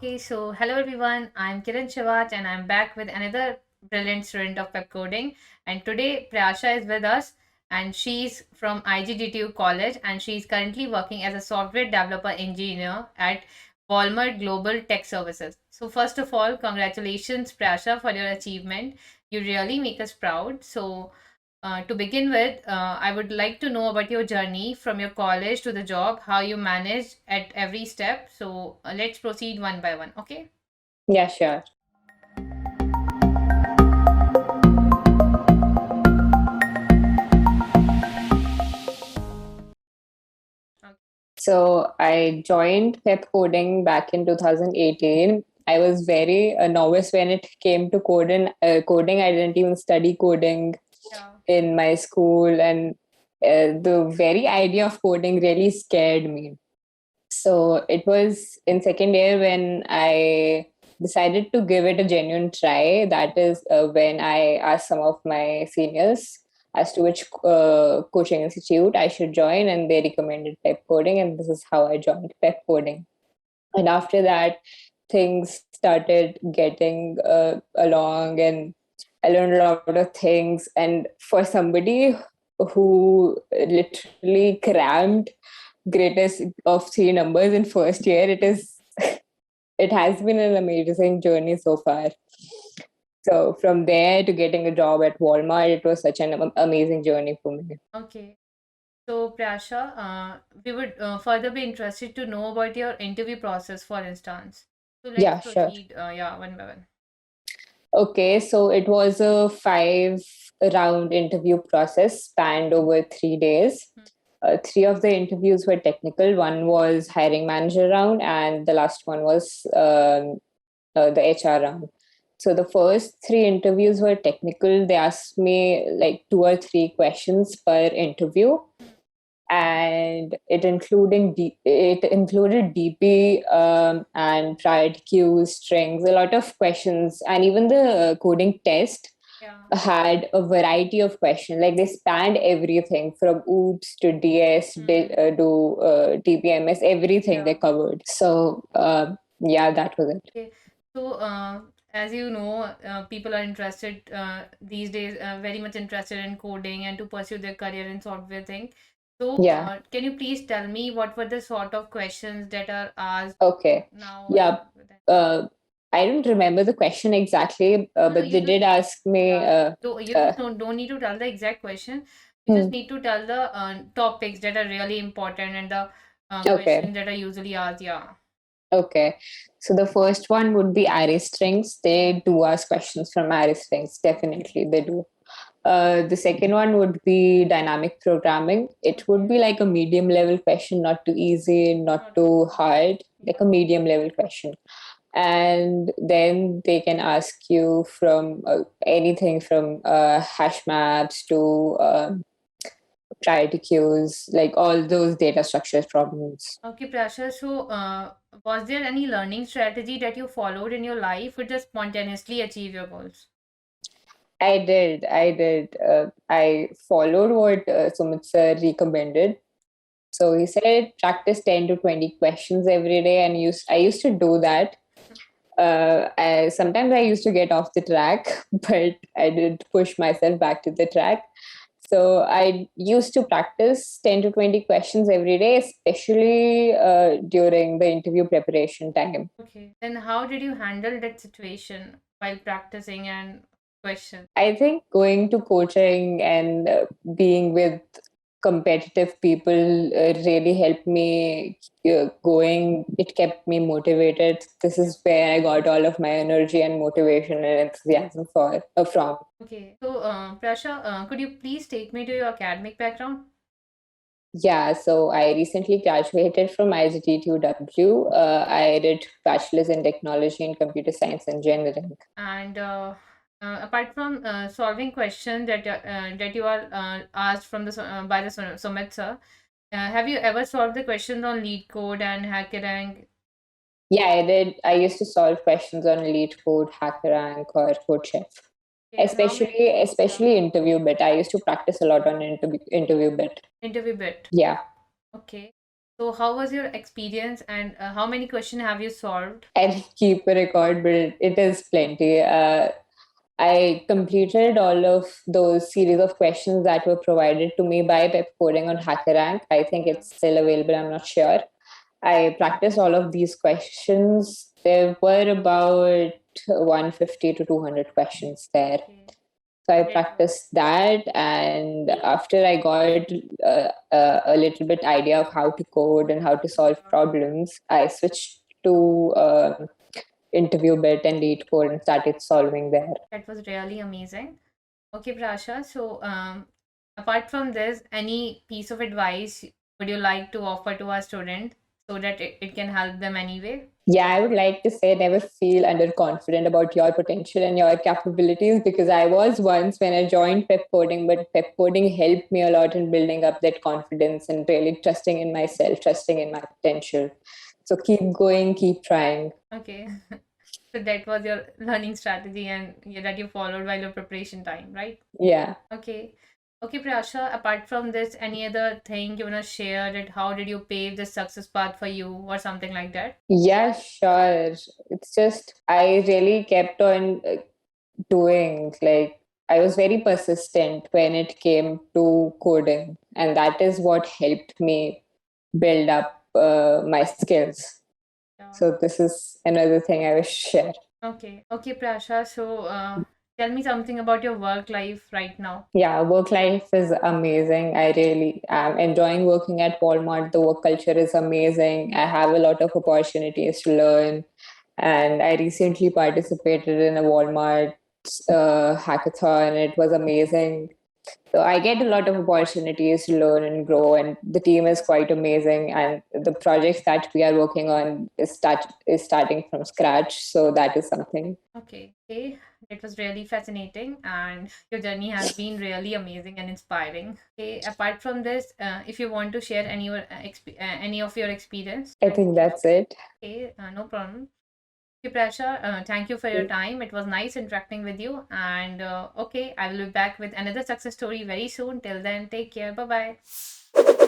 Okay, so hello everyone. I'm Kiran Shivat and I'm back with another brilliant student of web coding. And today Priyasha is with us and she's from IGDTU College and she's currently working as a software developer engineer at Walmart Global Tech Services. So first of all, congratulations Priyasha for your achievement. You really make us proud. To begin with, I would like to know about your journey from your college to the job, how you managed at every step. Let's proceed one by one. Okay. Yeah, sure. Okay. So I joined pep coding back in 2018. I was very a novice when it came to coding. I didn't even study coding Yeah. in my school, and the very idea of coding really scared me. So it was in second year when I decided to give it a genuine try. That is when I asked some of my seniors as to which coaching institute I should join, and they recommended pep coding, and this is how I joined pep coding. And after that, things started getting along, and I learned a lot of things. And for somebody who literally crammed greatest of three numbers in first year, it has been an amazing journey so far. So from there to getting a job at Walmart, it was such an amazing journey for me. Okay. So, Prasha, we would further be interested to know about your interview process, for instance. So, let's Yeah, sure. proceed, yeah, one by one. Okay, so it was a 5 round interview process spanned over 3 days. Hmm. Three of the interviews were technical. One was hiring manager round, and the last one was the HR round. So the first three interviews were technical. They asked me like 2 or 3 questions per interview, Hmm. and it included DP and prior queues, strings, a lot of questions, and even the coding test Yeah. had a variety of questions. Like they spanned everything from OOPS to DS Hmm. to TPMS, everything they Yeah. covered. So yeah, that was it. Okay. So, as you know, people are interested these days, very much interested in coding and to pursue their career in software thing. Yeah. Can you please tell me what were the sort of questions that are asked Okay. now Yeah. and with that? Uh, I don't remember the question exactly, No, no, but you they don't. did ask me. Yeah, you Uh, just don't need to tell the exact question. You just hmm, need to tell the topics that are really important and the okay. questions that are usually asked. Yeah. Okay. So the first one would be array strings. They do ask questions from array strings. Definitely, they do. The second one would be dynamic programming. It would Okay. be like a medium level question, not too easy, not Not too too hard. hard, like Yeah. a medium level question. And then they can ask you from anything from hash maps to priority queues, like all those data structures problems. Okay, Prasha. Was there any learning strategy that you followed in your life or just spontaneously achieve your goals? I did. I followed what Sumit sir recommended. So he said practice 10 to 20 questions every day, and I used to do that. Sometimes I used to get off the track, but I did push myself back to the track. So I used to practice 10 to 20 questions every day, especially during the interview preparation time. Okay. Then how did you handle that situation while practicing and question? I think going to coaching and being with competitive people really helped me going. It kept me motivated. This Yeah. is where I got all of my energy and motivation and enthusiasm from. Okay. Prasha, could you please take me to your academic background? Yeah, so I recently graduated from IGT2W. I did bachelor's in technology and computer science engineering. And apart from solving questions that you are asked from by the Sumit sir, have you ever solved the questions on Lead Code and HackerRank? Yeah, I did. I used to solve questions on LeetCode, HackerRank, or CodeChef. Okay, and how many? Yeah, Especially interview bit. I used to practice a lot on interview bit. interview bit. Yeah. Okay. So how was your experience, and how many questions have you solved? I keep a record, but it is plenty. I completed all of those series of questions that were provided to me by Pep Coding on HackerRank. I think it's still available, I'm not sure. I practiced all of these questions. There were about 150 to 200 questions there. Okay. So I Great work. practiced that, and after I got a little bit idea of how to code and how to solve problems, I switched to interview bit and lead code and started solving there. That was really amazing. Okay, Prasha. So, apart from this, any piece of advice would you like to offer to our student so that it can help them anyway? Yeah, I would like to say never feel underconfident about your potential and your capabilities, because I was once when I joined Pep Coding, but Pep Coding helped me a lot in building up that confidence and really trusting in myself, trusting in my potential. So keep going, keep trying. Okay. So that was your learning strategy and that you followed while your preparation time, right? Yeah. Okay. Okay, Prasha, apart from this, any other thing you wanna share, that how did you pave the success path for you or something like that? Yeah, sure. It's just I really kept on doing, like, I was very persistent when it came to coding, and that is what helped me build up my skills. Yeah. So this is another thing I wish to share. Okay. Okay, Prasha. So, tell me something about your work life right now. Yeah, work life is amazing. I really am enjoying working at Walmart. The work culture is amazing. I have a lot of opportunities to learn. And I recently participated in a Walmart hackathon. It was amazing. So I get a lot of opportunities to learn and grow, and the team is quite amazing. And the projects that we are working on is starting from scratch. So that is something. Okay. Okay. It was really fascinating, and your journey has been really amazing and inspiring. Okay. Apart from this, if you want to share any of your experience. I think that's it. Okay. No problem. Okay, Prasha, thank you for your time. It was nice interacting with you. And okay, I will be back with another success story very soon. Till then, take care. Bye bye.